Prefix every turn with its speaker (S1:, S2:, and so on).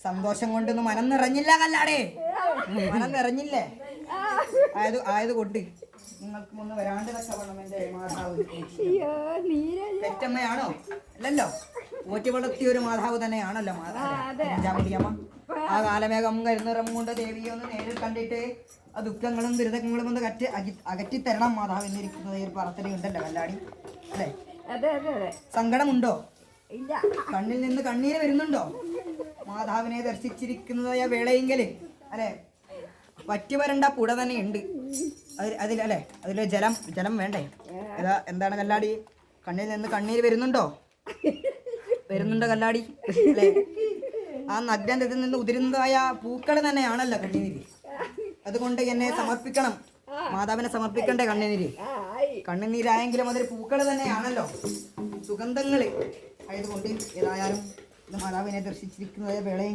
S1: സന്തോഷം കൊണ്ടൊന്ന് മനം നിറഞ്ഞില്ല കല്ലാടേ, മനം നിറഞ്ഞില്ലേ? ആയത് കൊണ്ട് നിങ്ങൾക്ക് ഒന്ന് വരാണ്ട് വെക്കണം. എന്റെ മാതാവ് പെറ്റമ്മയാണോ? അല്ലല്ലോ, പോറ്റി വളർത്തിയ ഒരു മാതാവ് തന്നെയാണല്ലോ മാതാവ്. ആ കാലമേഘം കരുനിറം കൊണ്ട് ദേവിയെ ഒന്ന് നേരിൽ കണ്ടിട്ട് ആ ദുഃഖങ്ങളും ദുരിതങ്ങളും ഒന്ന് അകറ്റിത്തരണം മാതാവ് എന്നിരിക്കുന്നത് ഒരു പ്രാർത്ഥനയുണ്ടല്ലോ കല്ലാടി, അല്ലേ? സങ്കടമുണ്ടോ? കണ്ണിൽ നിന്ന് കണ്ണീര് വരുന്നുണ്ടോ? മാതാവിനെ ദർശിച്ചിരിക്കുന്നതായ വേളയെങ്കില് അല്ലെ, വറ്റിവരണ്ട പുഴ തന്നെ ഉണ്ട് അതിലല്ലേ, അതില് ജലം വേണ്ടേ? എന്താണ് കല്ലാടി, കണ്ണിൽ നിന്ന് കണ്ണീര് വരുന്നുണ്ടോ കല്ലാടി, അല്ലേ? ആ നഗ്നത്തിൽ നിന്ന് ഉതിരുന്നതായ പൂക്കൾ തന്നെയാണല്ലോ കണ്ണീര്. അതുകൊണ്ട് എന്നെ സമർപ്പിക്കണം, മാതാവിനെ സമർപ്പിക്കണ്ടേ കണ്ണുനീര്? കണ്ണുനീരായെങ്കിലും അതൊരു പൂക്കൾ തന്നെയാണല്ലോ, സുഗന്ധങ്ങള് ആയതുകൊണ്ട് ഏതായാലും മാതാവിനെ ദർശിച്ചിരിക്കുന്നതായ വേളയിൽ